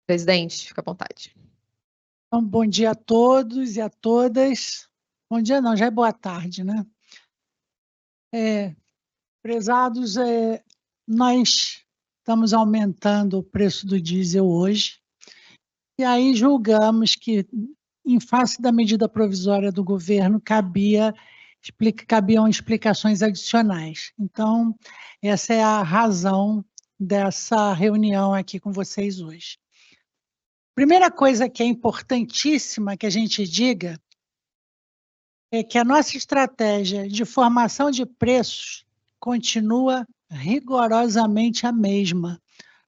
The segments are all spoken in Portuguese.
Presidente, fica à vontade. Então, bom dia a todos e a todas. Bom dia não, já é boa tarde, né? Prezados, nós estamos aumentando o preço do diesel hoje, e aí julgamos que, em face da medida provisória do governo, cabiam explicações adicionais. Então, essa é a razão dessa reunião aqui com vocês hoje. Primeira coisa que é importantíssima que a gente diga é que a nossa estratégia de formação de preços continua rigorosamente a mesma.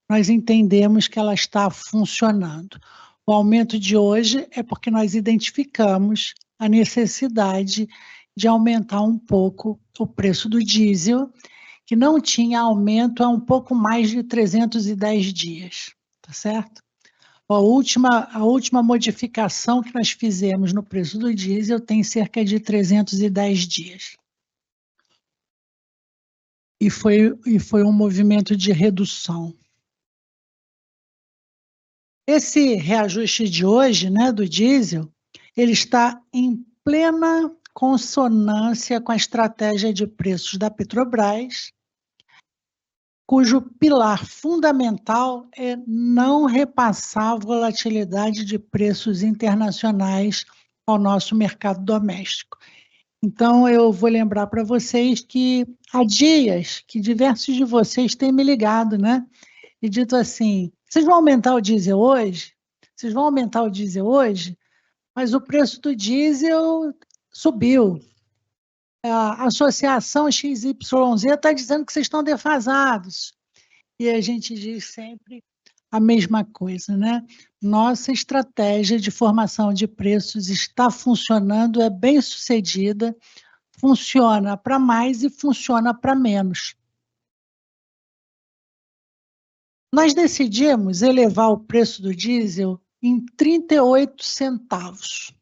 Nós entendemos que ela está funcionando. O aumento de hoje é porque nós identificamos a necessidade de aumentar um pouco o preço do diesel, que não tinha aumento há um pouco mais de 310 dias, tá certo? A última modificação que nós fizemos no preço do diesel tem cerca de 310 dias. E foi um movimento de redução. Esse reajuste de hoje, né, do diesel, ele está em plena consonância com a estratégia de preços da Petrobras, cujo pilar fundamental é não repassar a volatilidade de preços internacionais ao nosso mercado doméstico. Então, eu vou lembrar para vocês que há dias que diversos de vocês têm me ligado, né? E dito assim, vocês vão aumentar o diesel hoje? Vocês vão aumentar o diesel hoje? Mas o preço do diesel subiu. A associação XYZ está dizendo que vocês estão defasados. E a gente diz sempre a mesma coisa, né? Nossa estratégia de formação de preços está funcionando, é bem sucedida, funciona para mais e funciona para menos. Nós decidimos elevar o preço do diesel em 38 centavos.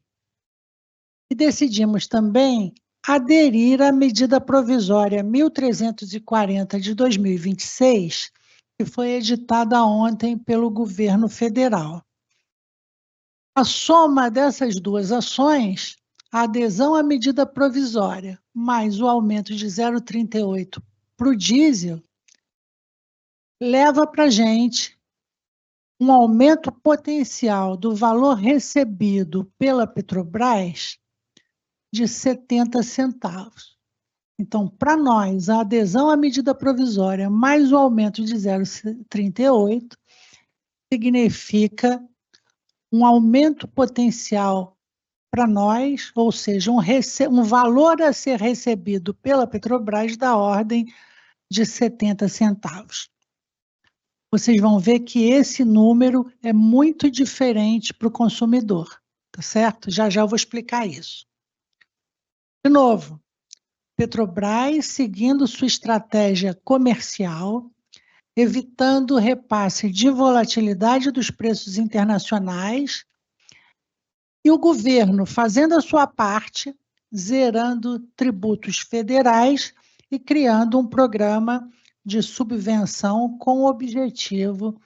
E decidimos também aderir à medida provisória 1340 de 2026, que foi editada ontem pelo governo federal. A soma dessas duas ações, a adesão à medida provisória, mais o aumento de 0,38 para o diesel, leva para a gente um aumento potencial do valor recebido pela Petrobras de 70 centavos. Então, para nós, a adesão à medida provisória mais o aumento de 0,38 significa um aumento potencial para nós, ou seja, um valor a ser recebido pela Petrobras da ordem de 70 centavos. Vocês vão ver que esse número é muito diferente para o consumidor, tá certo? Já já eu vou explicar isso. De novo, Petrobras seguindo sua estratégia comercial, evitando o repasse de volatilidade dos preços internacionais, e o governo fazendo a sua parte, zerando tributos federais e criando um programa de subvenção com o objetivo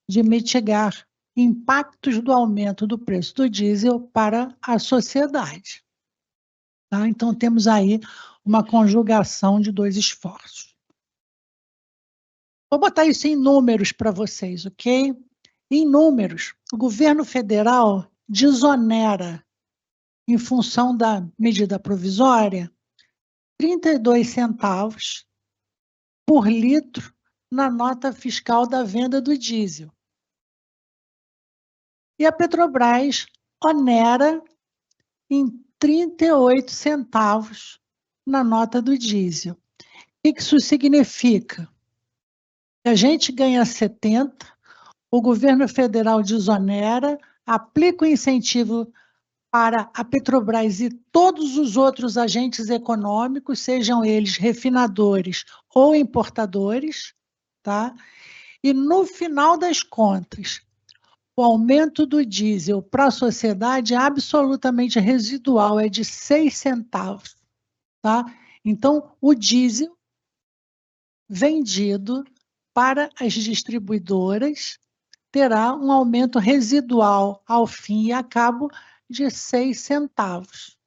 de mitigar impactos do aumento do preço do diesel para a sociedade. Tá? Então, temos aí uma conjugação de dois esforços. Vou botar isso em números para vocês, ok? Em números, o governo federal desonera, em função da medida provisória, 32 centavos por litro na nota fiscal da venda do diesel. E a Petrobras onera em 38 centavos na nota do diesel. O que isso significa? A gente ganha 70, o governo federal desonera, aplica o incentivo para a Petrobras e todos os outros agentes econômicos, sejam eles refinadores ou importadores, tá? E no final das contas, o aumento do diesel para a sociedade é absolutamente residual, é de 6 centavos, tá? Então, o diesel vendido para as distribuidoras terá um aumento residual ao fim e a cabo de 6 centavos,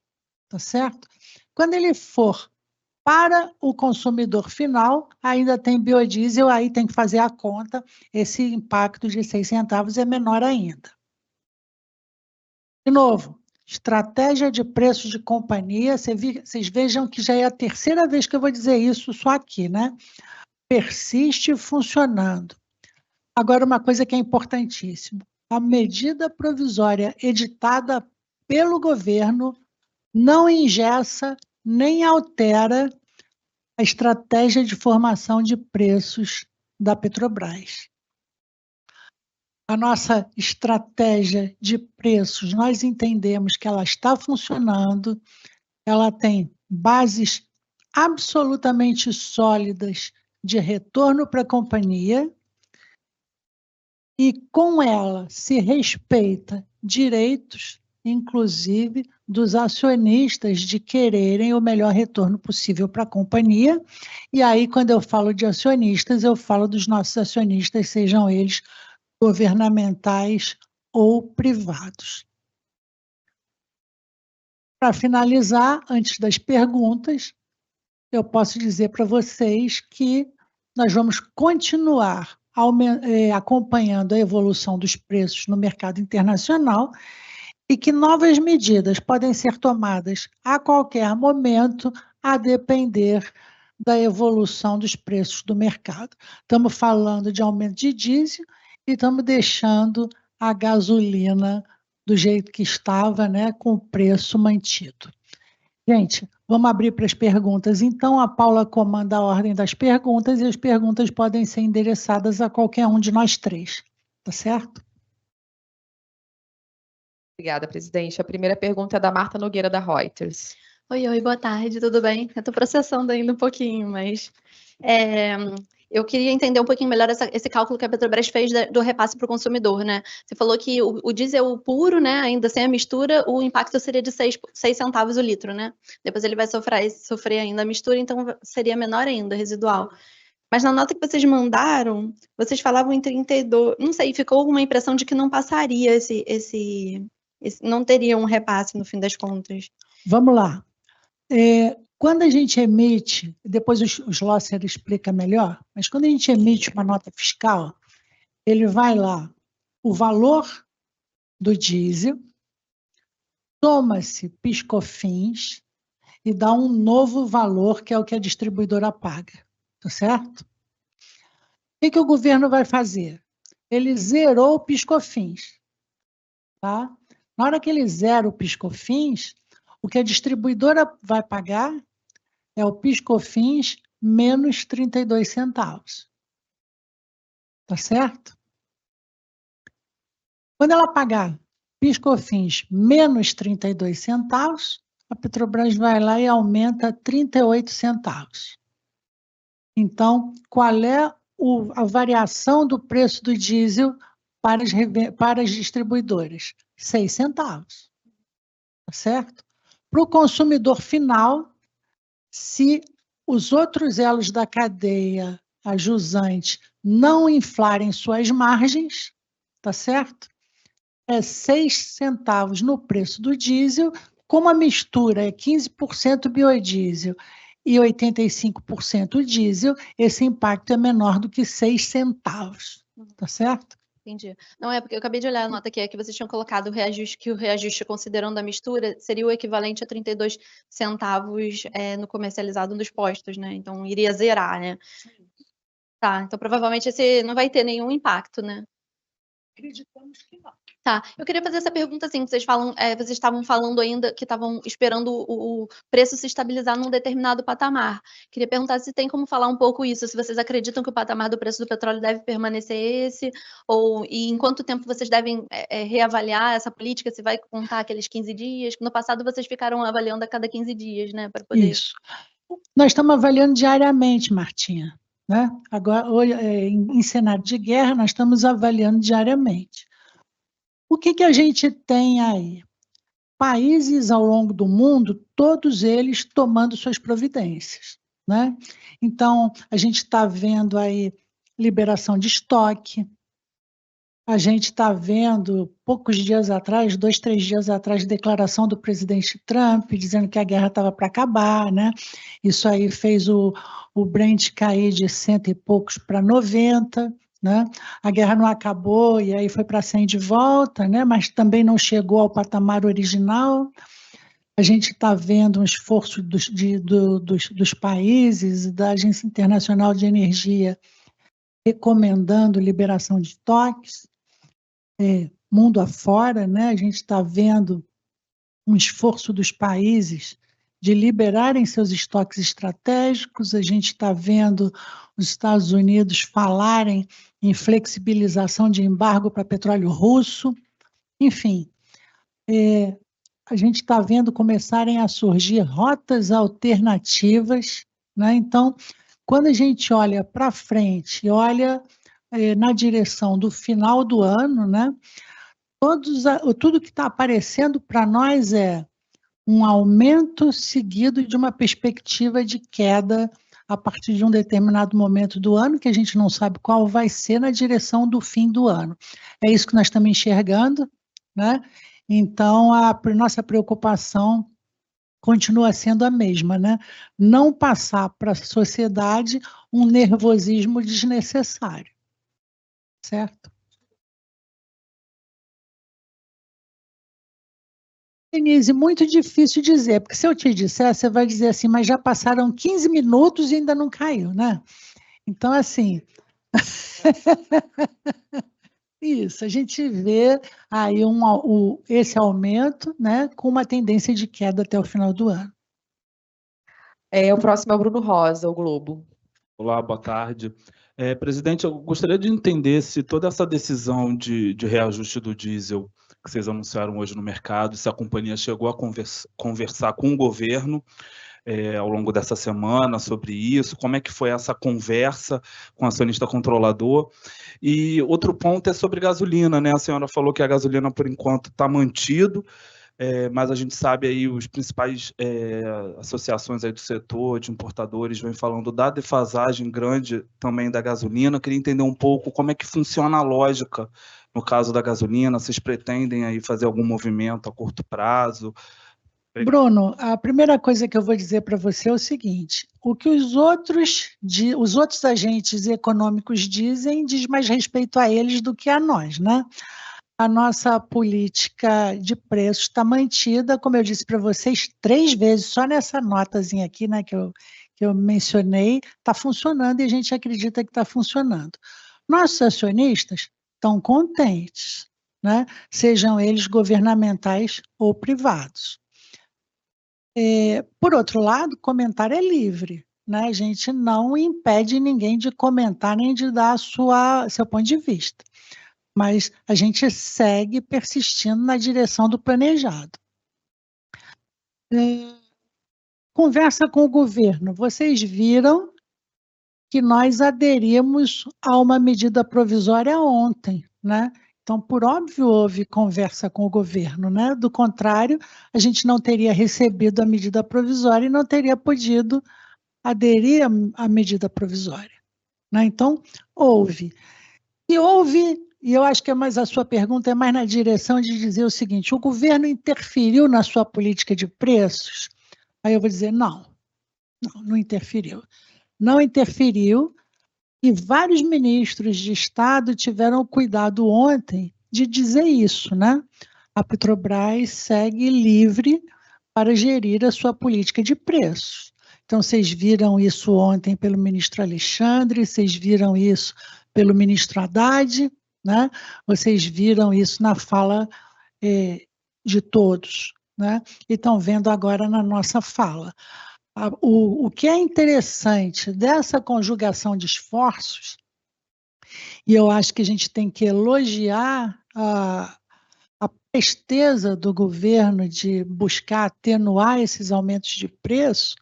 tá certo? Quando ele for para o consumidor final, ainda tem biodiesel, aí tem que fazer a conta, esse impacto de 6 centavos é menor ainda. De novo, estratégia de preços de companhia, vocês vejam que já é a terceira vez que eu vou dizer isso só aqui, né? Persiste funcionando. Agora, uma coisa que é importantíssima, a medida provisória editada pelo governo não engessa nem altera a estratégia de formação de preços da Petrobras. A nossa estratégia de preços, nós entendemos que ela está funcionando, ela tem bases absolutamente sólidas de retorno para a companhia e, com ela, se respeita direitos, inclusive dos acionistas, de quererem o melhor retorno possível para a companhia. E aí, quando eu falo de acionistas, eu falo dos nossos acionistas, sejam eles governamentais ou privados. Para finalizar, antes das perguntas, eu posso dizer para vocês que nós vamos continuar acompanhando a evolução dos preços no mercado internacional e que novas medidas podem ser tomadas a qualquer momento, a depender da evolução dos preços do mercado. Estamos falando de aumento de diesel e estamos deixando a gasolina do jeito que estava, né, com o preço mantido. Gente, vamos abrir para as perguntas. Então, a Paula comanda a ordem das perguntas e as perguntas podem ser endereçadas a qualquer um de nós três. Tá certo? Obrigada, presidente. A primeira pergunta é da Marta Nogueira, da Reuters. Oi, boa tarde, tudo bem? Eu estou processando ainda um pouquinho, mas eu queria entender um pouquinho melhor esse cálculo que a Petrobras fez do repasse para o consumidor, né? Você falou que o diesel puro, né, ainda sem a mistura, o impacto seria de 6 centavos o litro, né? Depois ele vai sofrer ainda a mistura, então seria menor ainda, residual. Mas na nota que vocês mandaram, vocês falavam em 32, não sei, ficou uma impressão de que não passaria não teria um repasse no fim das contas. Vamos lá. Quando a gente emite, depois o Schlosser explica melhor, mas quando a gente emite uma nota fiscal, ele vai lá, o valor do diesel, toma-se PIS/COFINS e dá um novo valor, que é o que a distribuidora paga, tá certo? O que o governo vai fazer? Ele zerou o PIS/COFINS, tá? Na hora que ele zera o PIS/COFINS, o que a distribuidora vai pagar é o PIS/COFINS menos 32 centavos. Tá certo? Quando ela pagar PIS/COFINS menos 32 centavos, a Petrobras vai lá e aumenta 38 centavos. Então, qual é a variação do preço do diesel para as distribuidoras? 6 centavos. Tá certo? Para o consumidor final, se os outros elos da cadeia, a jusante, não inflarem suas margens, tá certo? É 6 centavos no preço do diesel, como a mistura é 15% biodiesel e 85% diesel, esse impacto é menor do que 6 centavos, tá certo? Entendi. Não, é porque eu acabei de olhar a nota aqui, é que vocês tinham colocado o reajuste considerando a mistura seria o equivalente a 32 centavos no comercializado dos postos, né? Então iria zerar, né? Tá, então provavelmente esse não vai ter nenhum impacto, né? Acreditamos que não. Tá, eu queria fazer essa pergunta assim, vocês estavam falando ainda que estavam esperando o preço se estabilizar num determinado patamar. Queria perguntar se tem como falar um pouco isso, se vocês acreditam que o patamar do preço do petróleo deve permanecer esse, e em quanto tempo vocês devem reavaliar essa política, se vai contar aqueles 15 dias, no passado vocês ficaram avaliando a cada 15 dias, né, para poder... Isso. Nós estamos avaliando diariamente, Martinha, né? Agora, hoje, em cenário de guerra, nós estamos avaliando diariamente. O que a gente tem aí? Países ao longo do mundo, todos eles tomando suas providências, né? Então, a gente está vendo aí liberação de estoque, A gente está vendo, poucos dias atrás, 2, 3 dias atrás, declaração do presidente Trump, dizendo que a guerra estava para acabar, né? Isso aí fez o Brent cair de 100 e poucos para 90, né? A guerra não acabou e aí foi para 100 de volta, né? Mas também não chegou ao patamar original. A gente está vendo um esforço dos países, da Agência Internacional de Energia, recomendando liberação de estoques. Mundo afora, né? A gente está vendo um esforço dos países de liberarem seus estoques estratégicos, a gente está vendo os Estados Unidos falarem em flexibilização de embargo para petróleo russo, enfim, a gente está vendo começarem a surgir rotas alternativas, né? Então, quando a gente olha para frente, olha na direção do final do ano, né? Tudo que está aparecendo para nós é um aumento seguido de uma perspectiva de queda a partir de um determinado momento do ano, que a gente não sabe qual vai ser, na direção do fim do ano. É isso que nós estamos enxergando, né? Então, a nossa preocupação continua sendo a mesma, né? Não passar para a sociedade um nervosismo desnecessário, certo? Denise, muito difícil dizer, porque se eu te disser, você vai dizer assim, mas já passaram 15 minutos e ainda não caiu, né? Então, assim, isso, a gente vê aí esse aumento, né, com uma tendência de queda até o final do ano. O próximo é o Bruno Rosa, o Globo. Olá, boa tarde. Presidente, eu gostaria de entender se toda essa decisão de reajuste do diesel que vocês anunciaram hoje no mercado, se a companhia chegou a conversar com o governo ao longo dessa semana sobre isso, como é que foi essa conversa com o acionista controlador. E outro ponto é sobre gasolina, né? A senhora falou que a gasolina, por enquanto, está mantido, mas a gente sabe aí, os principais associações aí do setor de importadores vêm falando da defasagem grande também da gasolina. Eu queria entender um pouco como é que funciona a lógica no caso da gasolina. Vocês pretendem aí fazer algum movimento a curto prazo? Bruno, a primeira coisa que eu vou dizer para você é o seguinte: o que os outros agentes econômicos dizem diz mais respeito a eles do que a nós, né? A nossa política de preços está mantida, como eu disse para vocês, 3 vezes, só nessa notazinha aqui, né, que eu mencionei, está funcionando e a gente acredita que está funcionando. Nossos acionistas estão contentes, né, sejam eles governamentais ou privados. Por outro lado, comentário é livre, né? A gente não impede ninguém de comentar nem de dar seu ponto de vista, mas a gente segue persistindo na direção do planejado. Conversa com o governo. Vocês viram que nós aderimos a uma medida provisória ontem, né? Então, por óbvio, houve conversa com o governo, né? Do contrário, a gente não teria recebido a medida provisória e não teria podido aderir à medida provisória, né? Então, houve. E eu acho que a sua pergunta é mais na direção de dizer o seguinte: o governo interferiu na sua política de preços? Aí eu vou dizer, não interferiu. Não interferiu, e vários ministros de Estado tiveram cuidado ontem de dizer isso, né? A Petrobras segue livre para gerir a sua política de preços. Então, vocês viram isso ontem pelo ministro Alexandre, vocês viram isso pelo ministro Haddad, né? Vocês viram isso na fala de todos, né? E estão vendo agora na nossa fala. O que é interessante dessa conjugação de esforços, e eu acho que a gente tem que elogiar a presteza do governo de buscar atenuar esses aumentos de preço,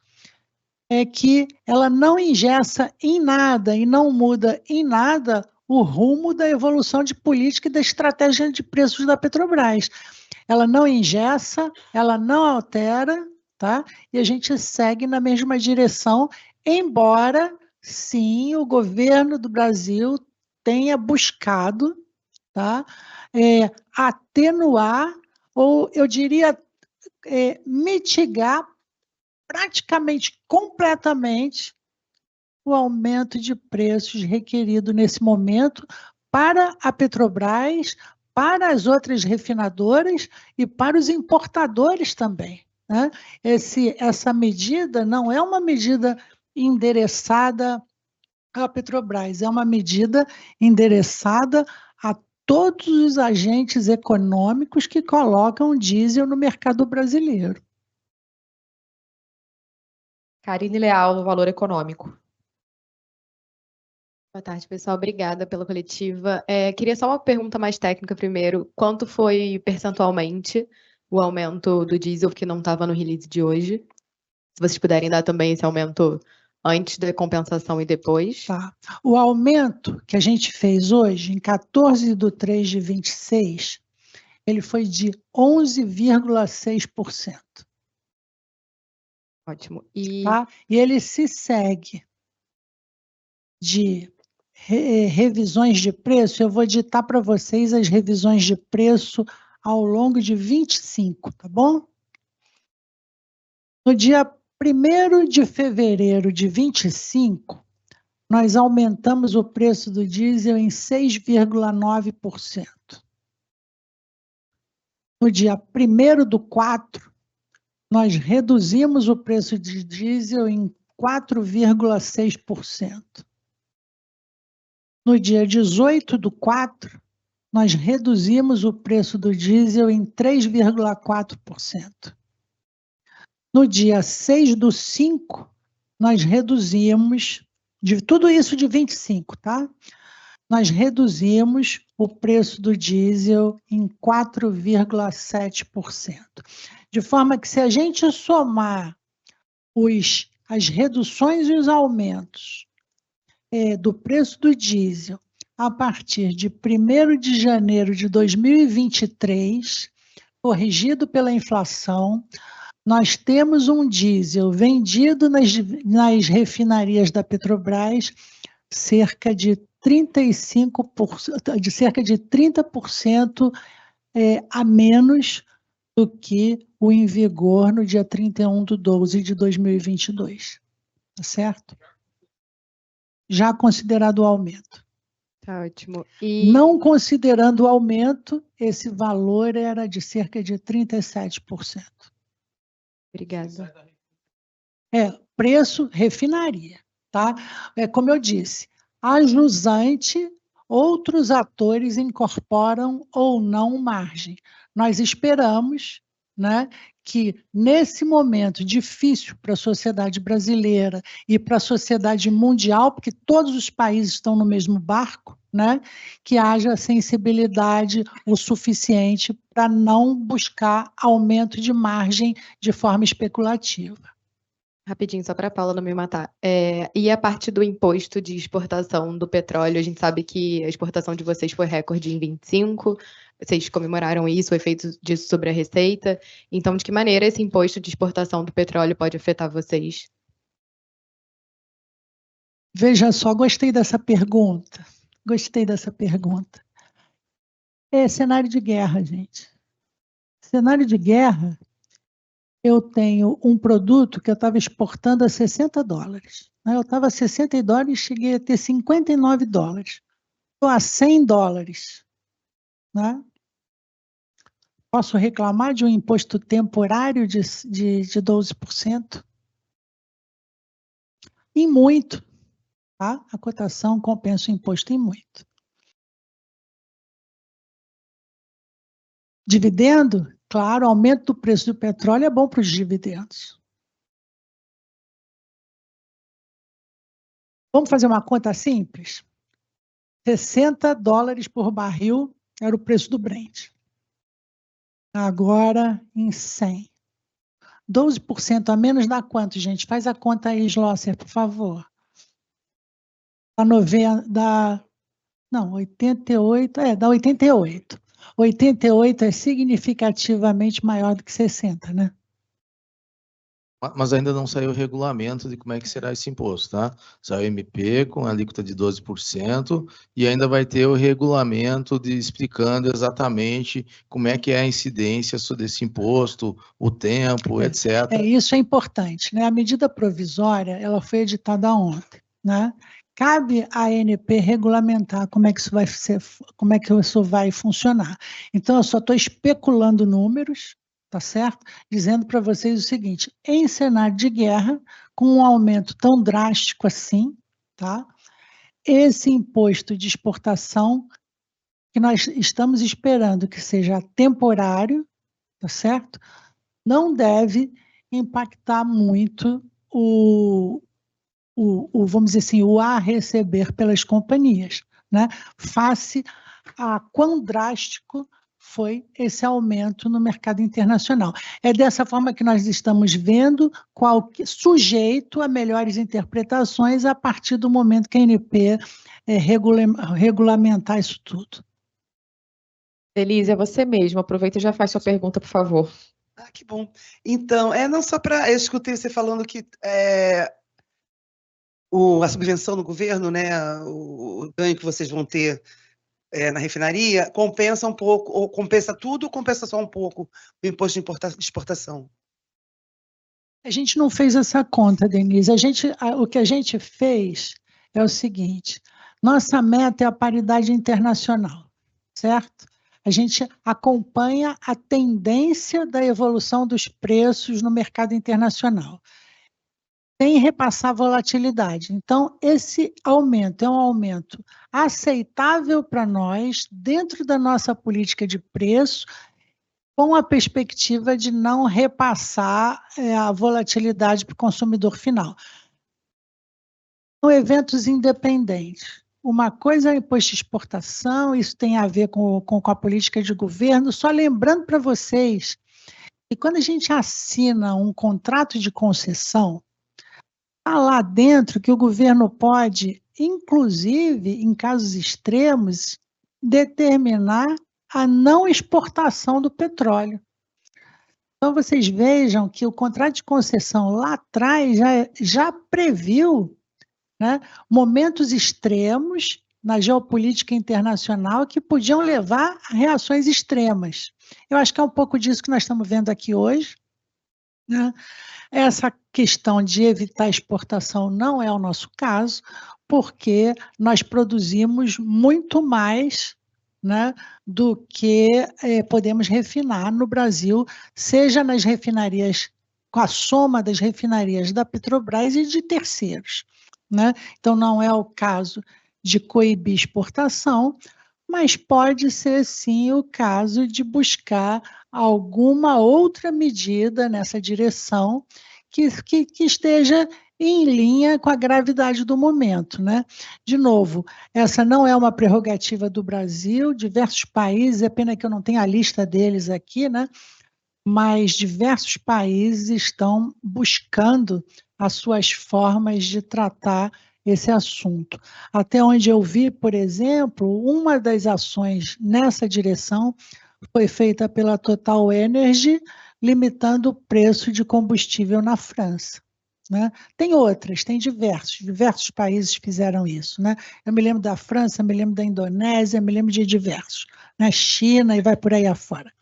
é que ela não engessa em nada e não muda em nada o rumo da evolução de política e da estratégia de preços da Petrobras. Ela não engessa, ela não altera, tá? E a gente segue na mesma direção, embora, sim, o governo do Brasil tenha buscado, tá? Atenuar, ou eu diria mitigar praticamente completamente o aumento de preços requerido nesse momento para a Petrobras, para as outras refinadoras e para os importadores também, né? Essa medida não é uma medida endereçada à Petrobras, é uma medida endereçada a todos os agentes econômicos que colocam diesel no mercado brasileiro. Karine Leal, no Valor Econômico. Boa tarde, pessoal. Obrigada pela coletiva. Queria só uma pergunta mais técnica primeiro. Quanto foi percentualmente o aumento do diesel que não estava no release de hoje? Se vocês puderem dar também esse aumento antes da compensação e depois. Tá. O aumento que a gente fez hoje, em 14/3/26, ele foi de 11,6%. Ótimo. Tá? E ele se segue de revisões de preço. Eu vou ditar para vocês as revisões de preço ao longo de 25, tá bom? No dia 1º de fevereiro de 25, nós aumentamos o preço do diesel em 6,9%. No dia 1º/4, nós reduzimos o preço de diesel em 4,6%. No dia 18/4, nós reduzimos o preço do diesel em 3,4%. No dia 6/5, nós reduzimos, de tudo isso de 25, tá? Nós reduzimos o preço do diesel em 4,7%. De forma que, se a gente somar as reduções e os aumentos do preço do diesel a partir de 1º de janeiro de 2023, corrigido pela inflação, nós temos um diesel vendido nas refinarias da Petrobras cerca de 30% a menos do que o em vigor no dia 31/12/2022. Tá certo? Já considerado o aumento. Tá ótimo. Não considerando o aumento, esse valor era de cerca de 37%. Obrigada. Preço refinaria, tá? Como eu disse, a jusante, outros atores incorporam ou não margem. Nós esperamos, né, que nesse momento difícil para a sociedade brasileira e para a sociedade mundial, porque todos os países estão no mesmo barco, né, que haja sensibilidade o suficiente para não buscar aumento de margem de forma especulativa. Rapidinho, só para a Paula não me matar. E a parte do imposto de exportação do petróleo, a gente sabe que a exportação de vocês foi recorde em 25, vocês comemoraram isso, o efeito disso sobre a receita. Então, de que maneira esse imposto de exportação do petróleo pode afetar vocês? Veja só, gostei dessa pergunta. Gostei dessa pergunta. Cenário de guerra, gente. Cenário de guerra, eu tenho um produto que eu estava exportando a $60. Eu estava a $60 e cheguei a ter $59. Estou a $100. Né? Posso reclamar de um imposto temporário de 12%? Em muito. Tá? A cotação compensa o imposto em muito. Dividendo? Claro, o aumento do preço do petróleo é bom para os dividendos. Vamos fazer uma conta simples? $60 por barril era o preço do Brent. Agora em 100. 12% a menos dá quanto, gente? Faz a conta aí, Schlosser, por favor. Dá 88, dá 88. 88 é significativamente maior do que 60, né? Mas ainda não saiu o regulamento de como é que será esse imposto, tá? Saiu o MP com a alíquota de 12% e ainda vai ter o regulamento explicando exatamente como é que é a incidência desse imposto, o tempo, etc. Isso é importante, né? A medida provisória, ela foi editada ontem, né? Cabe à ANP regulamentar como é que isso vai ser, como é que isso vai funcionar. Então, eu só estou especulando números, tá certo? Dizendo para vocês o seguinte: em cenário de guerra, com um aumento tão drástico assim, tá? Esse imposto de exportação, que nós estamos esperando que seja temporário, tá certo? Não deve impactar muito vamos dizer assim, o a receber pelas companhias, né? Face a quão drástico foi esse aumento no mercado internacional. É dessa forma que nós estamos vendo sujeito a melhores interpretações a partir do momento que a ANP regulamentar isso tudo. Elise, é você mesmo. Aproveita e já faz sua pergunta, por favor. Ah, que bom. Então, não só para... Eu escutei você falando que a subvenção do governo, né, o ganho que vocês vão ter na refinaria, compensa um pouco, ou compensa tudo, ou compensa só um pouco o imposto de exportação? A gente não fez essa conta, Denise. O que a gente fez é o seguinte: nossa meta é a paridade internacional, certo? A gente acompanha a tendência da evolução dos preços no mercado internacional, sem repassar volatilidade. Então, esse aumento é um aumento aceitável para nós, dentro da nossa política de preço, com a perspectiva de não repassar a volatilidade para o consumidor final. São eventos independentes. Uma coisa é o imposto de exportação, isso tem a ver com a política de governo. Só lembrando para vocês que quando a gente assina um contrato de concessão, está lá dentro que o governo pode, inclusive, em casos extremos, determinar a não exportação do petróleo. Então, vocês vejam que o contrato de concessão lá atrás já previu, né, momentos extremos na geopolítica internacional que podiam levar a reações extremas. Eu acho que é um pouco disso que nós estamos vendo aqui hoje, né? Essa questão de evitar a exportação não é o nosso caso, porque nós produzimos muito mais, né, do que podemos refinar no Brasil, seja nas refinarias, com a soma das refinarias da Petrobras e de terceiros, né? Então, não é o caso de coibir exportação, mas pode ser, sim, o caso de buscar alguma outra medida nessa direção que esteja em linha com a gravidade do momento, né? De novo, essa não é uma prerrogativa do Brasil, diversos países, é pena que eu não tenha a lista deles aqui, né? Mas diversos países estão buscando as suas formas de tratar esse assunto. Até onde eu vi, por exemplo, uma das ações nessa direção foi feita pela Total Energy, limitando o preço de combustível na França, né? Tem outras, tem diversos países fizeram isso, né? Eu me lembro da França, me lembro da Indonésia, me lembro de diversos, né? China e vai por aí afora.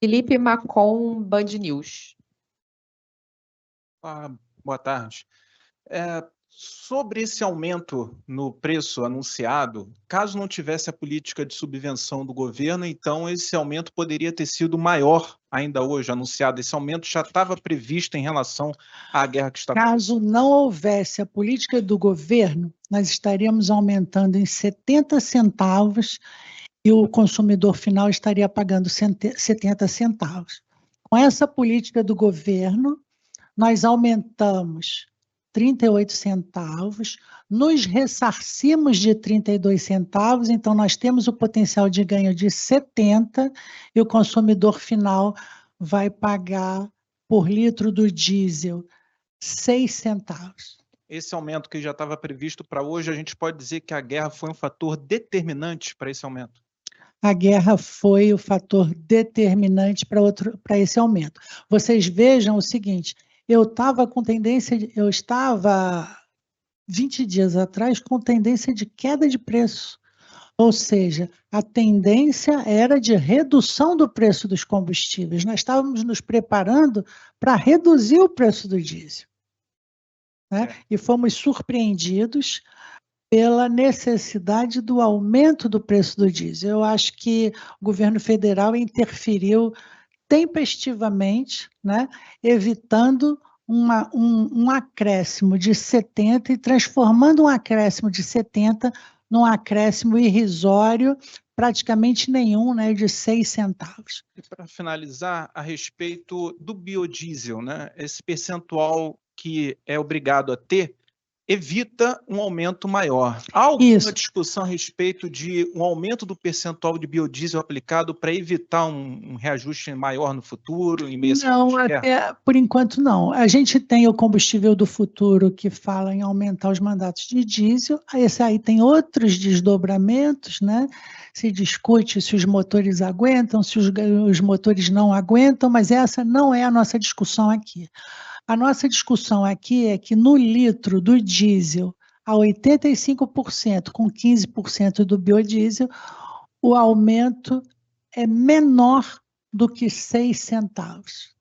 Felipe Macon, Band News. Boa tarde. Sobre esse aumento no preço anunciado, caso não tivesse a política de subvenção do governo, então esse aumento poderia ter sido maior ainda hoje, anunciado. Esse aumento já estava previsto em relação à guerra que está acontecendo. Caso não houvesse a política do governo, nós estaríamos aumentando em 70 centavos e o consumidor final estaria pagando 70 centavos. Com essa política do governo, nós aumentamos 38 centavos, nos ressarcimos de 32 centavos, então nós temos o potencial de ganho de 70 e o consumidor final vai pagar por litro do diesel 6 centavos. Esse aumento que já estava previsto para hoje, a gente pode dizer que a guerra foi um fator determinante para esse aumento? a guerra foi o fator determinante para esse aumento. Vocês vejam o seguinte, eu estava 20 dias atrás com tendência de queda de preço, ou seja, a tendência era de redução do preço dos combustíveis. Nós estávamos nos preparando para reduzir o preço do diesel, né? E fomos surpreendidos pela necessidade do aumento do preço do diesel. Eu acho que o governo federal interferiu tempestivamente, né, evitando um acréscimo de 70 e transformando um acréscimo de 70 num acréscimo irrisório, praticamente nenhum, né, de 6 centavos. E para finalizar, a respeito do biodiesel, né, esse percentual que é obrigado a ter, evita um aumento maior. Há alguma discussão a respeito de um aumento do percentual de biodiesel aplicado para evitar um reajuste maior no futuro? Não, até por enquanto não. A gente tem o combustível do futuro que fala em aumentar os mandatos de diesel. Esse aí tem outros desdobramentos, né? Se discute se os motores aguentam, se os motores não aguentam, mas essa não é a nossa discussão aqui. A nossa discussão aqui é que no litro do diesel, a 85%, com 15% do biodiesel, o aumento é menor do que 6 centavos.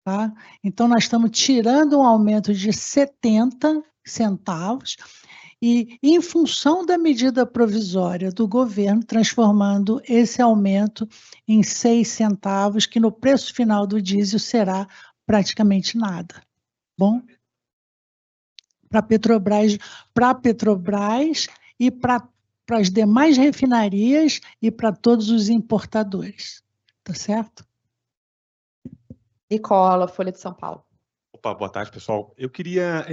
Tá? Então, nós estamos tirando um aumento de 70 centavos e, em função da medida provisória do governo, transformando esse aumento em 6 centavos, que no preço final do diesel será praticamente nada. Bom, para a Petrobras e para as demais refinarias e para todos os importadores. Tá certo? Nicola, Folha de São Paulo. Opa, boa tarde, pessoal. Eu queria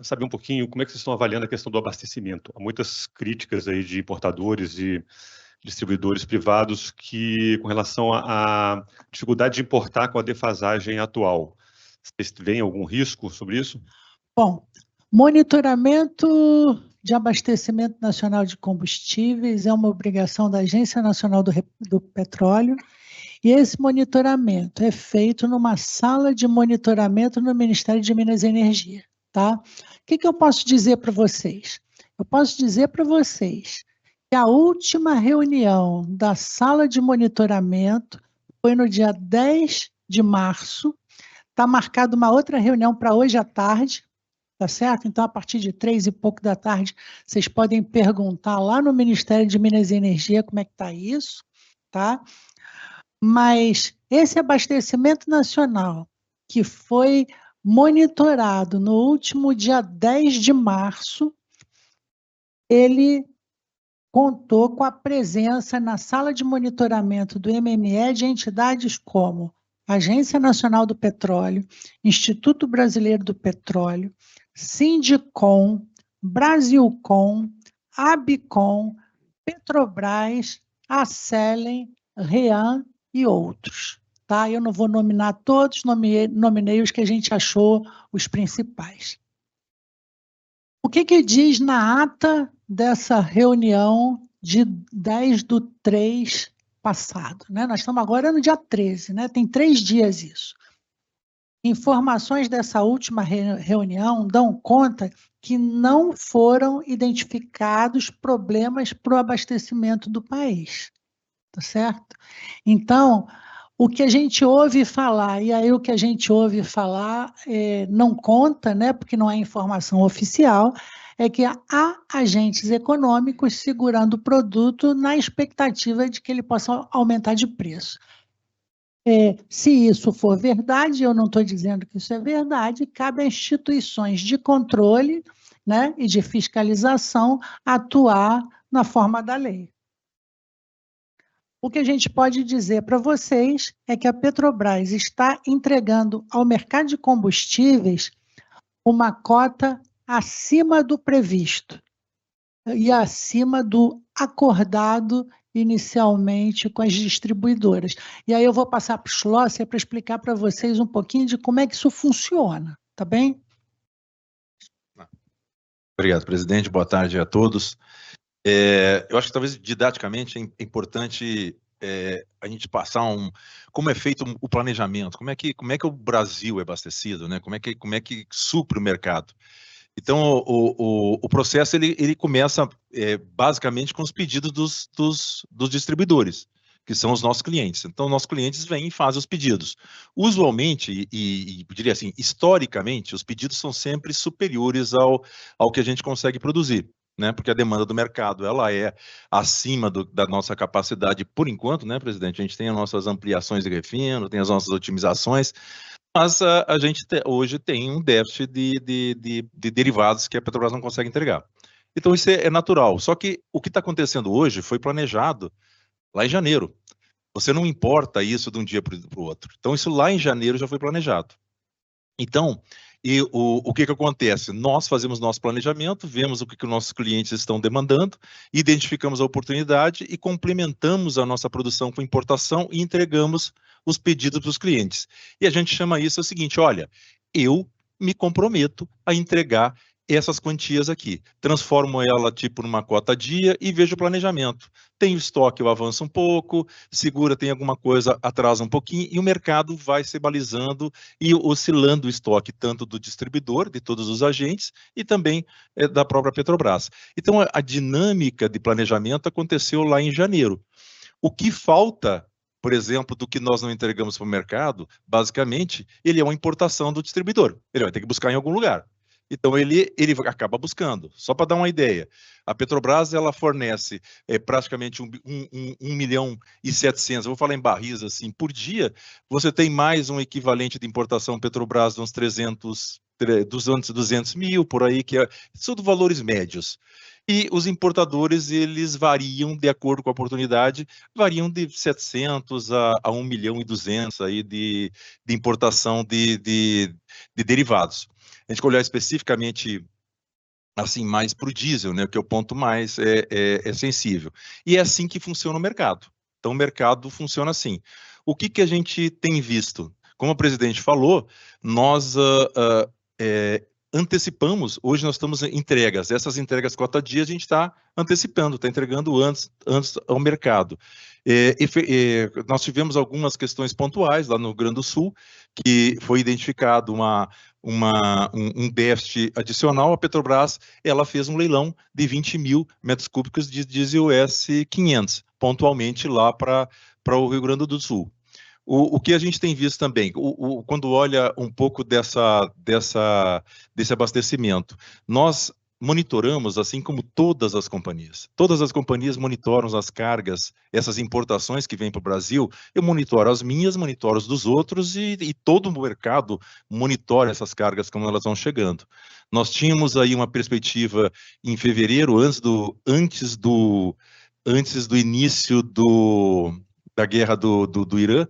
saber um pouquinho como é que vocês estão avaliando a questão do abastecimento. Há muitas críticas aí de importadores e distribuidores privados com relação à dificuldade de importar com a defasagem atual. Vocês veem algum risco sobre isso? Bom, monitoramento de abastecimento nacional de combustíveis é uma obrigação da Agência Nacional do Petróleo, e esse monitoramento é feito numa sala de monitoramento no Ministério de Minas e Energia, tá? O que eu posso dizer para vocês? Eu posso dizer para vocês que a última reunião da sala de monitoramento foi no dia 10 de março. Está marcada uma outra reunião para hoje à tarde, tá certo? Então, a partir de 3 e pouco da tarde, vocês podem perguntar lá no Ministério de Minas e Energia como é que está isso, tá? Mas esse abastecimento nacional, que foi monitorado no último dia 10 de março, ele contou com a presença na sala de monitoramento do MME de entidades como Agência Nacional do Petróleo, Instituto Brasileiro do Petróleo, Sindicom, Brasilcom, Abicom, Petrobras, Acelen, REAN e outros. Tá? Eu não vou nominar todos, nominei os que a gente achou os principais. O que diz na ata dessa reunião de 10/3 passado, né? Nós estamos agora no dia 13, né? Tem 3 dias isso. Informações dessa última reunião dão conta que não foram identificados problemas para o abastecimento do país, tá certo? Então, o que a gente ouve falar, e aí o que a gente ouve falar não conta, né? Porque não é informação oficial, é que há agentes econômicos segurando o produto na expectativa de que ele possa aumentar de preço. Se isso for verdade, eu não estou dizendo que isso é verdade, cabe a instituições de controle, né, e de fiscalização atuar na forma da lei. O que a gente pode dizer para vocês é que a Petrobras está entregando ao mercado de combustíveis uma cota acima do previsto e acima do acordado inicialmente com as distribuidoras. E aí eu vou passar para o Schlosser para explicar para vocês um pouquinho de como é que isso funciona, tá bem? Obrigado, presidente. Boa tarde a todos. Eu acho que talvez didaticamente é importante a gente passar como é feito o planejamento, como é que o Brasil é abastecido, né? Como é que supre o mercado. Então, o processo ele começa basicamente com os pedidos dos distribuidores, que são os nossos clientes. Então, nossos clientes vêm e fazem os pedidos. Usualmente, e diria assim, historicamente, os pedidos são sempre superiores ao que a gente consegue produzir, né? Porque a demanda do mercado ela é acima da nossa capacidade, por enquanto, né, presidente? A gente tem as nossas ampliações de refino, tem as nossas otimizações, mas a gente hoje tem um déficit de derivados que a Petrobras não consegue entregar. Então, isso é natural. Só que o que está acontecendo hoje foi planejado lá em janeiro. Você não importa isso de um dia para o outro. Então, isso lá em janeiro já foi planejado. Então, o que acontece? Nós fazemos nosso planejamento, vemos o que os nossos clientes estão demandando, identificamos a oportunidade e complementamos a nossa produção com importação e entregamos os pedidos para os clientes. E a gente chama isso o seguinte, olha, eu me comprometo a entregar essas quantias aqui, transformo ela tipo numa cota dia e vejo o planejamento. Tem o estoque, eu avanço um pouco, segura, tem alguma coisa, atrasa um pouquinho, e o mercado vai se balizando e oscilando o estoque, tanto do distribuidor, de todos os agentes, e também da própria Petrobras. Então, a dinâmica de planejamento aconteceu lá em janeiro. O que falta, por exemplo, do que nós não entregamos para o mercado, basicamente, ele é uma importação do distribuidor. Ele vai ter que buscar em algum lugar. Então, ele acaba buscando. Só para dar uma ideia, a Petrobras ela fornece praticamente 1.700.000, eu vou falar em barris assim, por dia, você tem mais um equivalente de importação Petrobras de uns 200 mil, por aí, que são valores médios. E os importadores, eles variam, de acordo com a oportunidade, variam de 700 a 1.200.000 aí de importação de derivados. A gente olhar especificamente assim mais para o diesel, né, que é o ponto mais sensível. E é assim que funciona o mercado. Então, o mercado funciona assim. O que a gente tem visto? Como o presidente falou, nós antecipamos, hoje nós estamos em entregas. Essas entregas cota dia a gente está antecipando, está entregando antes ao mercado. Nós tivemos algumas questões pontuais lá no Rio Grande do Sul, que foi identificado um déficit adicional. A Petrobras ela fez um leilão de 20 mil metros cúbicos de diesel S500, pontualmente lá para o Rio Grande do Sul. O que a gente tem visto também, quando olha um pouco desse abastecimento, nós monitoramos, assim como todas as companhias monitoram as cargas, essas importações que vêm para o Brasil. Eu monitoro as minhas, monitoro as dos outros e todo o mercado monitora essas cargas como elas vão chegando. Nós tínhamos aí uma perspectiva em fevereiro, antes do início da guerra do Irã,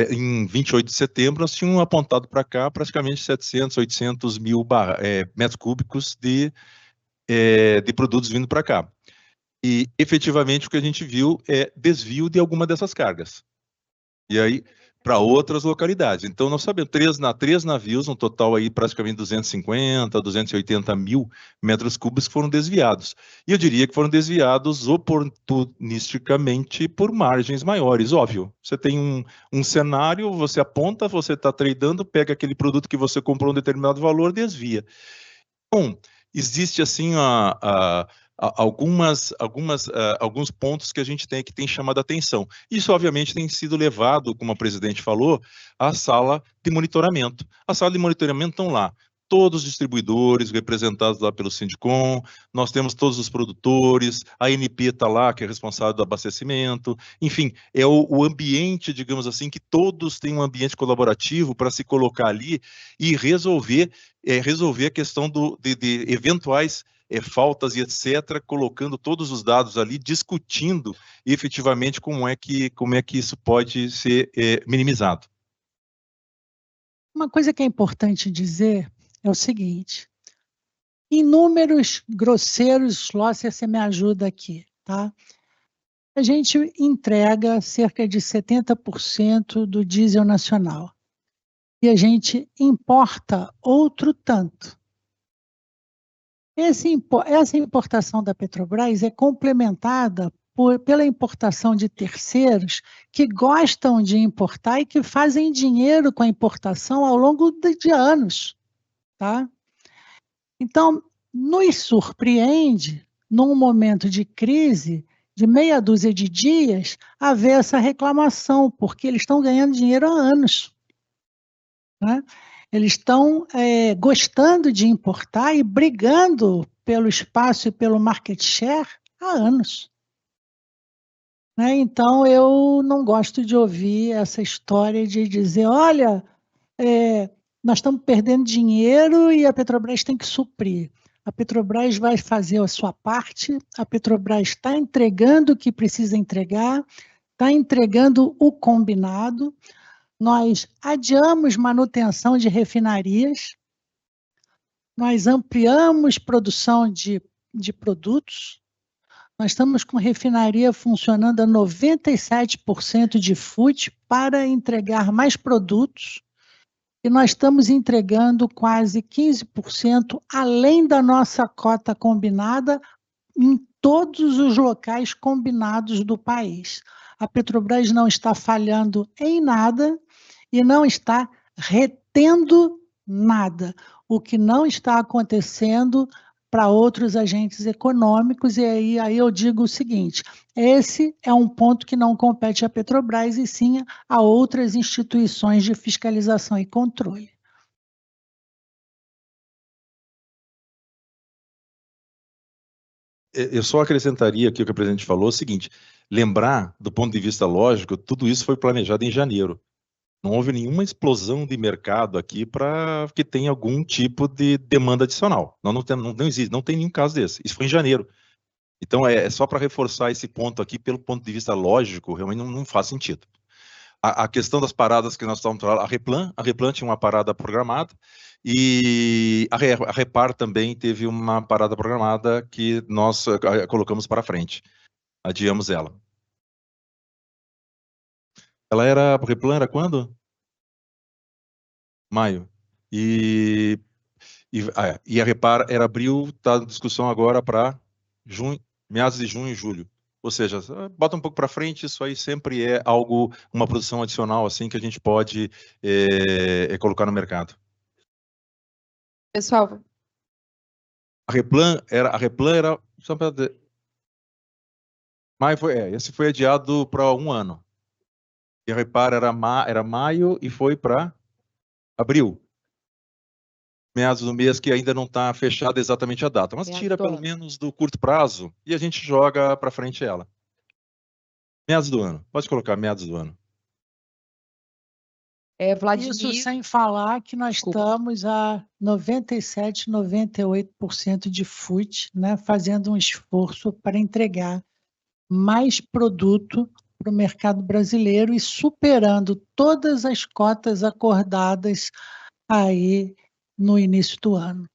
em 28 de setembro, nós tínhamos apontado para cá praticamente 700, 800 mil metros cúbicos de produtos vindo para cá. E, efetivamente, o que a gente viu é desvio de alguma dessas cargas. E aí, para outras localidades. Então, nós sabemos, três navios, um total aí praticamente 250, 280 mil metros cúbicos foram desviados. E eu diria que foram desviados oportunisticamente por margens maiores, óbvio. Você tem um cenário, você aponta, você está tradando, pega aquele produto que você comprou um determinado valor, desvia. Bom, existe assim alguns pontos que a gente tem chamado a atenção. Isso, obviamente, tem sido levado, como a presidente falou, à sala de monitoramento. A sala de monitoramento estão lá todos os distribuidores representados lá pelo Sindicom, nós temos todos os produtores, a ANP está lá, que é responsável do abastecimento, enfim, é o ambiente, digamos assim, que todos têm um ambiente colaborativo para se colocar ali e resolver a questão de eventuais faltas e etc., colocando todos os dados ali, discutindo efetivamente como é que isso pode ser minimizado. Uma coisa que é importante dizer é o seguinte, em números grosseiros, Schlosser, você me ajuda aqui, tá? A gente entrega cerca de 70% do diesel nacional e a gente importa outro tanto. Essa importação da Petrobras é complementada pela importação de terceiros que gostam de importar e que fazem dinheiro com a importação ao longo de anos, tá? Então, nos surpreende, num momento de crise, de meia dúzia de dias, haver essa reclamação, porque eles estão ganhando dinheiro há anos, né? Eles estão gostando de importar e brigando pelo espaço e pelo market share há anos, né? Então, eu não gosto de ouvir essa história de dizer, olha, nós estamos perdendo dinheiro e a Petrobras tem que suprir. A Petrobras vai fazer a sua parte, a Petrobras está entregando o que precisa entregar, está entregando o combinado. Nós adiamos manutenção de refinarias, nós ampliamos produção de produtos, nós estamos com refinaria funcionando a 97% de FUT para entregar mais produtos, e nós estamos entregando quase 15% além da nossa cota combinada em todos os locais combinados do país. A Petrobras não está falhando em nada e não está retendo nada, o que não está acontecendo para outros agentes econômicos, e aí eu digo o seguinte, esse é um ponto que não compete à Petrobras, e sim a outras instituições de fiscalização e controle. Eu só acrescentaria aqui o que o presidente falou, o seguinte, lembrar, do ponto de vista lógico, tudo isso foi planejado em janeiro. Não houve nenhuma explosão de mercado aqui para que tenha algum tipo de demanda adicional. Não existe, não tem nenhum caso desse. Isso foi em janeiro. Então, é só para reforçar esse ponto aqui, pelo ponto de vista lógico, realmente não faz sentido. A questão das paradas que nós estamos falando, a Replan tinha uma parada programada, e a Repar também teve uma parada programada que nós colocamos para frente. Adiamos ela. A Replan era quando? Maio. E a Repar era abril, está em discussão agora para meados de junho e julho. Ou seja, bota um pouco para frente, isso aí sempre é algo, uma produção adicional assim que a gente pode colocar no mercado. Pessoal, A Replan era só para maio esse foi adiado para um ano. E a Repar era maio e foi para abril. Meados do mês, que ainda não está fechada exatamente a data, mas tira pelo menos do curto prazo e a gente joga para frente ela. Meados do ano, pode colocar meados do ano. Vladimir... Isso sem falar que nós estamos a 97%, 98% de FUT, né, fazendo um esforço para entregar mais produto para o mercado brasileiro e superando todas as cotas acordadas aí no início do ano.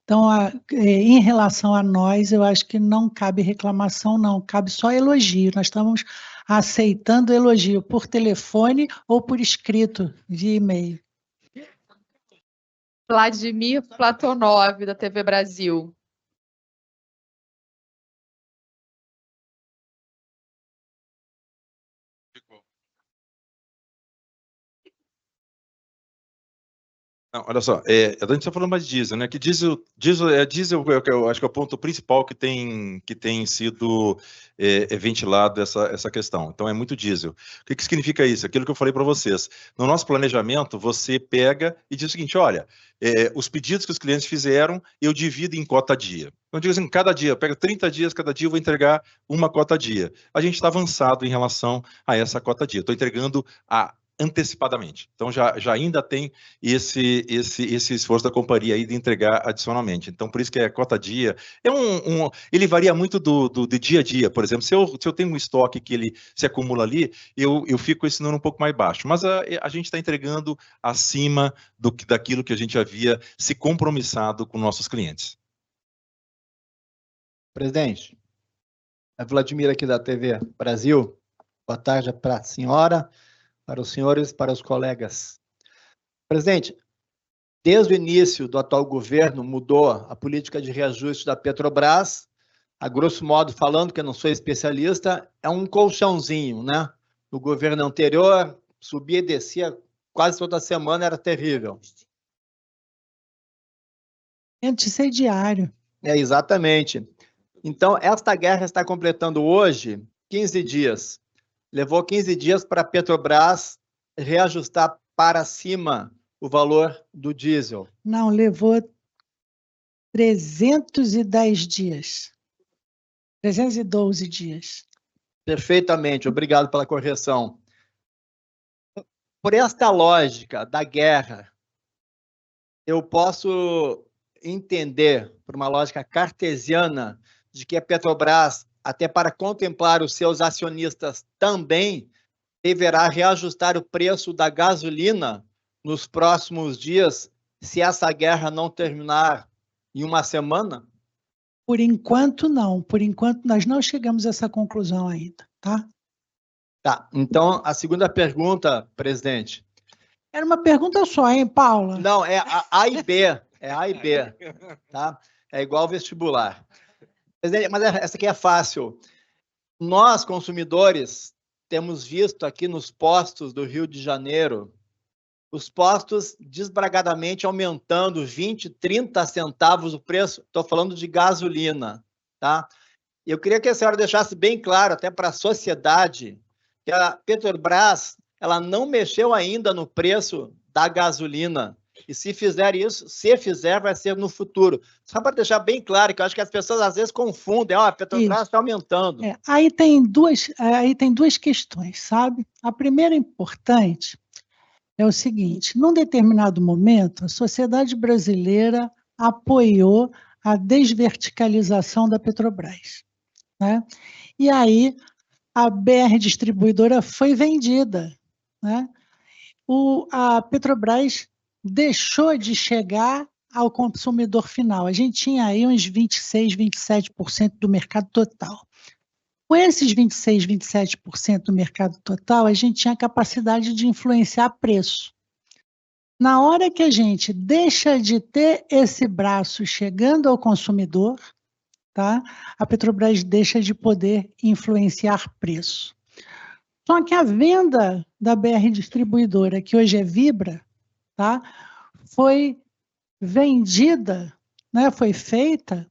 Então, em relação a nós, eu acho que não cabe reclamação, não, cabe só elogio. Nós estamos aceitando elogio por telefone ou por escrito, via e-mail. Vladimir Platonov, da TV Brasil. Não, olha só, a gente está falando mais de diesel, né? Que diesel eu acho que é o ponto principal que tem sido ventilado essa questão. Então, é muito diesel. O que significa isso? Aquilo que eu falei para vocês. No nosso planejamento, você pega e diz o seguinte, olha, os pedidos que os clientes fizeram, eu divido em cota dia. Eu digo assim, cada dia, eu pego 30 dias, cada dia eu vou entregar uma cota dia. A gente está avançado em relação a essa cota dia. Estou entregando antecipadamente. Então, já ainda tem esse esforço da companhia aí de entregar adicionalmente. Então, por isso que a cota dia ele varia muito do dia a dia. Por exemplo, se eu tenho um estoque que ele se acumula ali, eu fico com esse número um pouco mais baixo. Mas a gente está entregando acima daquilo que a gente havia se compromissado com nossos clientes. Presidente, é Vladimir aqui da TV Brasil. Boa tarde para a senhora, para os senhores, para os colegas. Presidente, desde o início do atual governo, mudou a política de reajuste da Petrobras. A grosso modo, falando, que eu não sou especialista, é um colchãozinho, né? No governo anterior, subia e descia quase toda semana, era terrível. Incendiário. Exatamente. Então, esta guerra está completando hoje 15 dias. Levou 15 dias para a Petrobras reajustar para cima o valor do diesel. Não, levou 310 dias. 312 dias. Perfeitamente, obrigado pela correção. Por esta lógica da guerra, eu posso entender, por uma lógica cartesiana, de que a Petrobras, até para contemplar os seus acionistas também, deverá reajustar o preço da gasolina nos próximos dias, se essa guerra não terminar em uma semana? Por enquanto, não. Por enquanto, nós não chegamos a essa conclusão ainda, tá? Tá, então, a segunda pergunta, presidente. Era uma pergunta só, hein, Paula? Não, é A e B. É A e B, tá? É igual vestibular. Presidente, mas essa aqui é fácil. Nós, consumidores, temos visto aqui nos postos do Rio de Janeiro, os postos desbragadamente aumentando 20, 30 centavos o preço. Estou falando de gasolina, tá? Eu queria que a senhora deixasse bem claro, até para a sociedade, que a Petrobras, ela não mexeu ainda no preço da gasolina. E se fizer isso, se fizer, vai ser no futuro. Só para deixar bem claro, que eu acho que as pessoas às vezes confundem, a Petrobras está aumentando. Aí tem duas questões, sabe? A primeira importante é o seguinte: num determinado momento, a sociedade brasileira apoiou a desverticalização da Petrobras, né? E aí a BR Distribuidora foi vendida, né? A Petrobras deixou de chegar ao consumidor final. A gente tinha aí uns 26%, 27% do mercado total. Com esses 26%, 27% do mercado total, a gente tinha capacidade de influenciar preço. Na hora que a gente deixa de ter esse braço chegando ao consumidor, tá? A Petrobras deixa de poder influenciar preço. Só que a venda da BR Distribuidora, que hoje é Vibra, tá? Foi vendida, né? Foi feita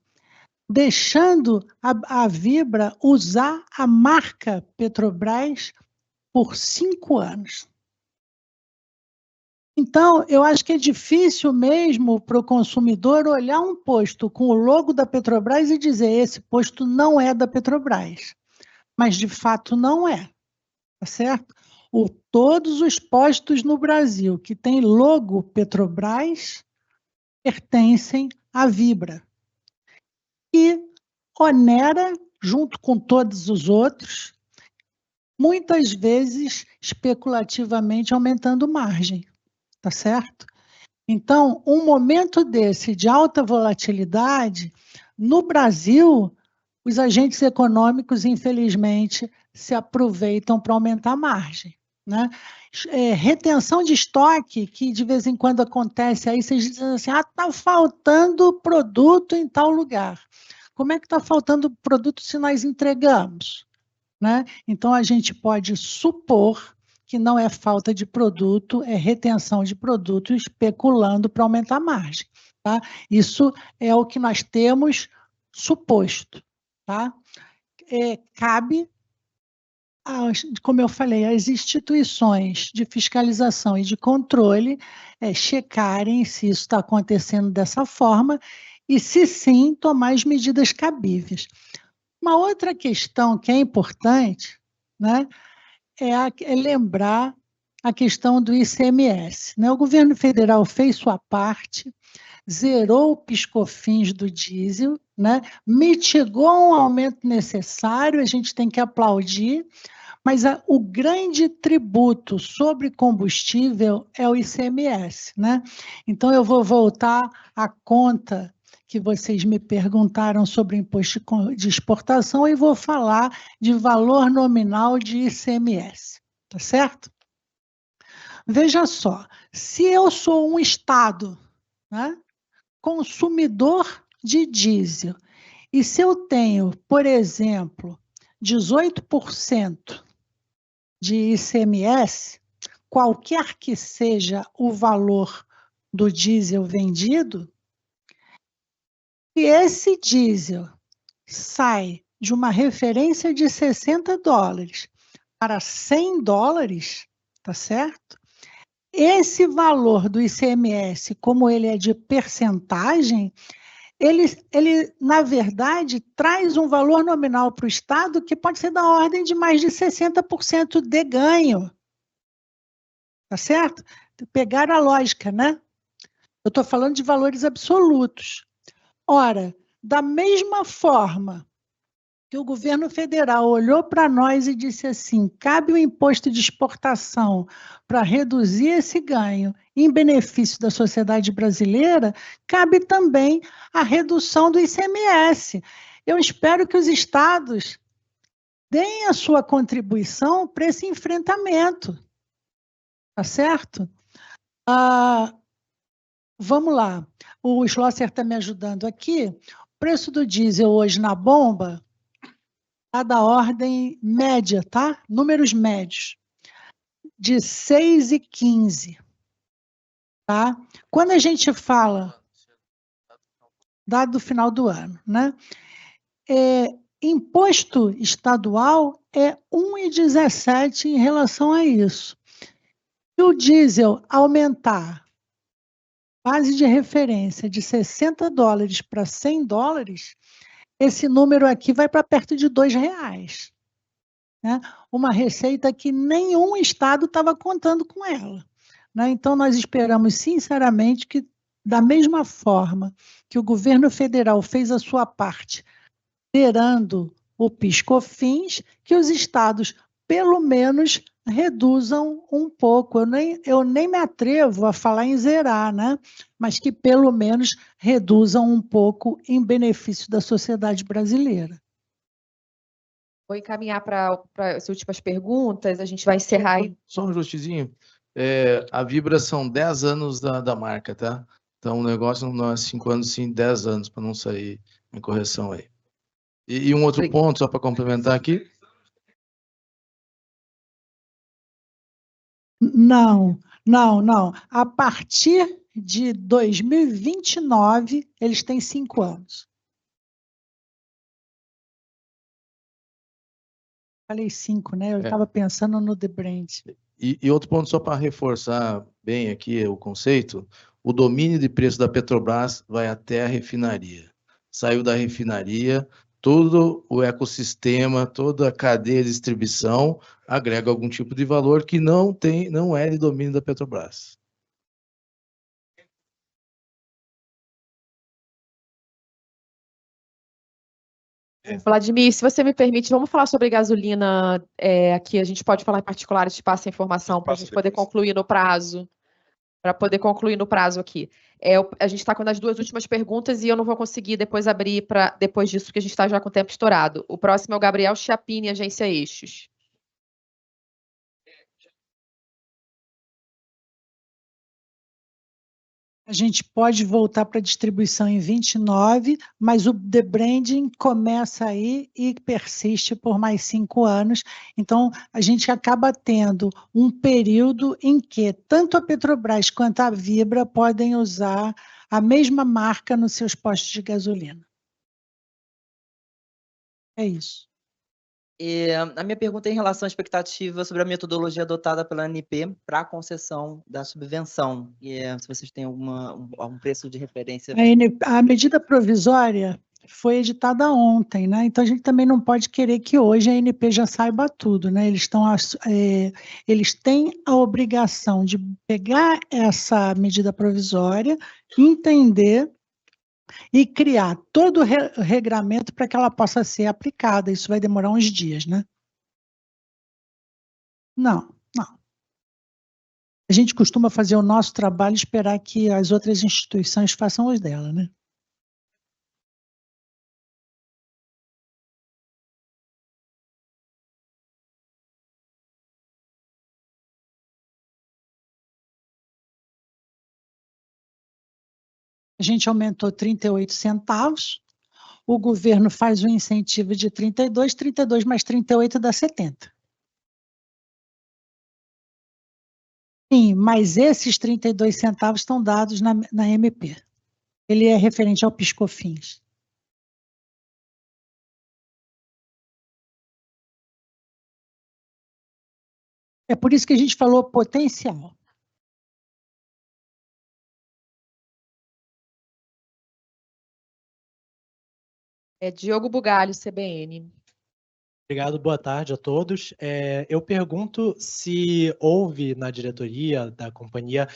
deixando a Vibra usar a marca Petrobras por 5 anos. Então, eu acho que é difícil mesmo para o consumidor olhar um posto com o logo da Petrobras e dizer: esse posto não é da Petrobras. Mas, de fato, não é. Tá certo? Todos os postos no Brasil que têm logo Petrobras pertencem à Vibra. E onera, junto com todos os outros, muitas vezes especulativamente aumentando margem. Tá certo? Então, um momento desse de alta volatilidade, no Brasil, os agentes econômicos, infelizmente, se aproveitam para aumentar a margem, né? Retenção de estoque, que de vez em quando acontece, aí vocês dizem assim: está faltando produto em tal lugar. Como é que está faltando produto se nós entregamos? Né? Então, a gente pode supor que não é falta de produto, é retenção de produto especulando para aumentar a margem. Tá? Isso é o que nós temos suposto. Tá? Cabe, como eu falei, às instituições de fiscalização e de controle checarem se isso está acontecendo dessa forma e, se sim, tomar as medidas cabíveis. Uma outra questão que é importante, né, é lembrar a questão do ICMS. Né? O governo federal fez sua parte, zerou o PIS/COFINS do diesel, né? Mitigou um aumento necessário, a gente tem que aplaudir, mas o grande tributo sobre combustível é o ICMS. Né? Então, eu vou voltar à conta que vocês me perguntaram sobre imposto de exportação e vou falar de valor nominal de ICMS, tá certo? Veja só, se eu sou um Estado, né? Consumidor de diesel. E se eu tenho, por exemplo, 18% de ICMS, qualquer que seja o valor do diesel vendido, e esse diesel sai de uma referência de $60 para $100, tá certo? Esse valor do ICMS, como ele é de percentagem, ele, na verdade, traz um valor nominal para o Estado que pode ser da ordem de mais de 60% de ganho. Tá certo? Pegaram a lógica, né? Eu estou falando de valores absolutos. Ora, da mesma forma que o governo federal olhou para nós e disse assim, cabe o imposto de exportação para reduzir esse ganho em benefício da sociedade brasileira, cabe também a redução do ICMS. Eu espero que os estados deem a sua contribuição para esse enfrentamento. Tá certo? Vamos lá. O Schlosser está me ajudando aqui. O preço do diesel hoje na bomba está da ordem média, tá? Números médios. De 6,15. Tá? Quando a gente fala, dado do final do ano, né? Imposto estadual é 1,17 em relação a isso. Se o diesel aumentar base de referência de $60 para $100, esse número aqui vai para perto de R$2, né? Uma receita que nenhum estado estava contando com ela, né? Então, nós esperamos, sinceramente, que, da mesma forma que o governo federal fez a sua parte, zerando o PIS/COFINS, que os estados, pelo menos, reduzam um pouco. Eu nem me atrevo a falar em zerar, né? Mas que, pelo menos, reduzam um pouco em benefício da sociedade brasileira. Vou encaminhar para as últimas perguntas, a gente vai encerrar aí. Só um justizinho. A Vibra são 10 anos da marca, tá? Então, o negócio não é 5 anos, sim 10 anos, para não sair em correção aí. E um outro ponto, só para complementar aqui. Não. A partir de 2029, eles têm 5 anos. Falei 5, né? Eu estava pensando no The Brand. E outro ponto, só para reforçar bem aqui o conceito, o domínio de preço da Petrobras vai até a refinaria. Saiu da refinaria, todo o ecossistema, toda a cadeia de distribuição agrega algum tipo de valor que não é de domínio da Petrobras. Vladimir, se você me permite, vamos falar sobre gasolina aqui. A gente pode falar em particular, te passa a informação para a gente poder concluir no prazo. Para poder concluir no prazo aqui. A gente está com as 2 últimas perguntas e eu não vou conseguir depois abrir para depois disso, porque a gente está já com o tempo estourado. O próximo é o Gabriel Chiappini, Agência Eixos. A gente pode voltar para a distribuição em 29, mas o The Branding começa aí e persiste por mais 5 anos. Então, a gente acaba tendo um período em que tanto a Petrobras quanto a Vibra podem usar a mesma marca nos seus postos de gasolina. É isso. A minha pergunta é em relação à expectativa sobre a metodologia adotada pela ANP para a concessão da subvenção. Se vocês têm algum preço de referência. A medida provisória foi editada ontem, né? Então a gente também não pode querer que hoje a ANP já saiba tudo, né? Eles têm a obrigação de pegar essa medida provisória, entender e criar todo o regramento para que ela possa ser aplicada. Isso vai demorar uns dias, né? Não. A gente costuma fazer o nosso trabalho e esperar que as outras instituições façam os dela, né? a gente aumentou 38 centavos, o governo faz um incentivo de 32, 32 mais 38 dá 70. Sim, mas esses 32 centavos estão dados na MP. Ele é referente ao PIS/COFINS. É por isso que a gente falou potencial. Diogo Bugalho, CBN. Obrigado, boa tarde a todos. Eu pergunto se houve na diretoria da companhia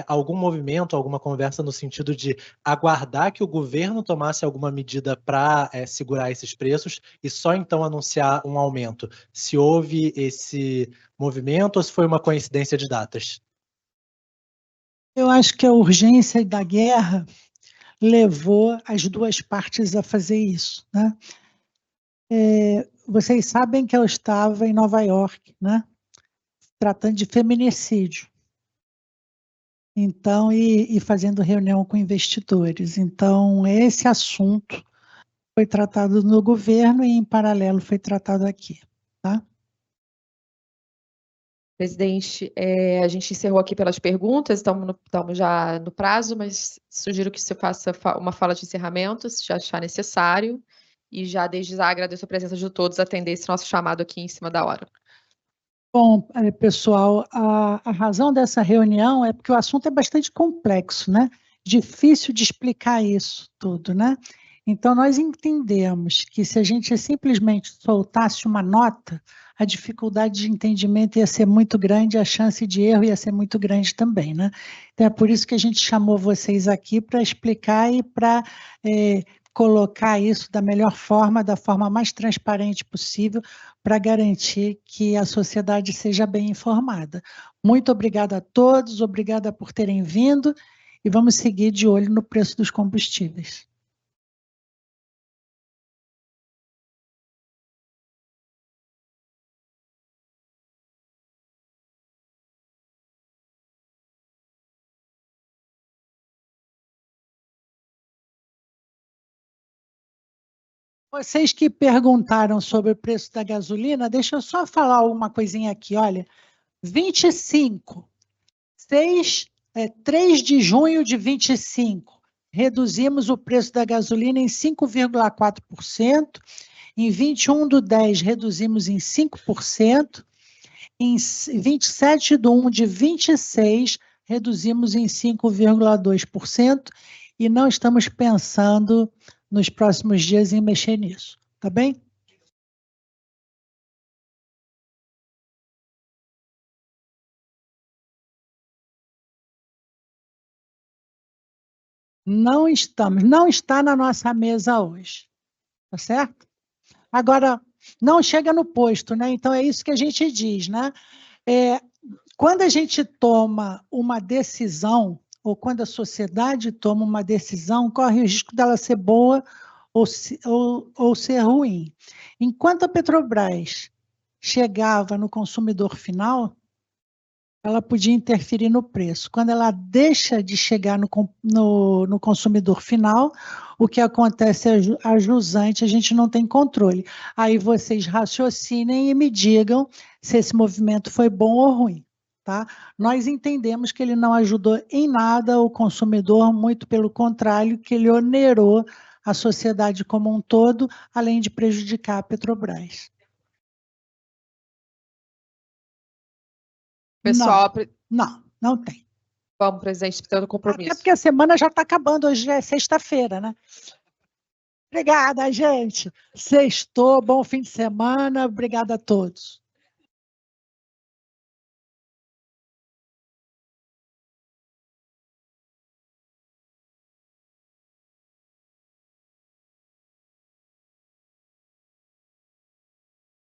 algum movimento, alguma conversa no sentido de aguardar que o governo tomasse alguma medida para segurar esses preços e só então anunciar um aumento. Se houve esse movimento ou se foi uma coincidência de datas? Eu acho que a urgência da guerra levou as duas partes a fazer isso, né? Vocês sabem que eu estava em Nova York, né? Tratando de feminicídio. Então, e fazendo reunião com investidores. Então, esse assunto foi tratado no governo e, em paralelo, foi tratado aqui, tá? Presidente, a gente encerrou aqui pelas perguntas, estamos já no prazo, mas sugiro que você faça uma fala de encerramento, se já achar necessário, e já desde já agradeço a presença de todos atender esse nosso chamado aqui em cima da hora. Bom, pessoal, a razão dessa reunião é porque o assunto é bastante complexo, né? Difícil de explicar isso tudo, né? Então, nós entendemos que se a gente simplesmente soltasse uma nota, a dificuldade de entendimento ia ser muito grande, a chance de erro ia ser muito grande também, né? Então, é por isso que a gente chamou vocês aqui para explicar e para colocar isso da melhor forma, da forma mais transparente possível, para garantir que a sociedade seja bem informada. Muito obrigada a todos, obrigada por terem vindo, e vamos seguir de olho no preço dos combustíveis. Vocês que perguntaram sobre o preço da gasolina, deixa eu só falar uma coisinha aqui, olha, 25, 3 de junho de 25, reduzimos o preço da gasolina em 5,4%, em 21/10 reduzimos em 5%, em 27/1 de 26 reduzimos em 5,2%, e não estamos pensando nos próximos dias em mexer nisso, tá bem? Não estamos, não está na nossa mesa hoje, tá certo? Agora, não chega no posto, né? Então é isso que a gente diz, né? Quando a gente toma uma decisão, ou quando a sociedade toma uma decisão, corre o risco dela ser boa ou ser ruim. Enquanto a Petrobras chegava no consumidor final, ela podia interferir no preço. Quando ela deixa de chegar no consumidor final, o que acontece é a jusante, a gente não tem controle. Aí vocês raciocinem e me digam se esse movimento foi bom ou ruim. Tá? Nós entendemos que ele não ajudou em nada o consumidor, muito pelo contrário, que ele onerou a sociedade como um todo, além de prejudicar a Petrobras. Pessoal, não tem. Vamos, presidente, tendo compromisso. Até porque a semana já está acabando, hoje é sexta-feira, né? Obrigada, gente. Sextou, bom fim de semana, obrigada a todos.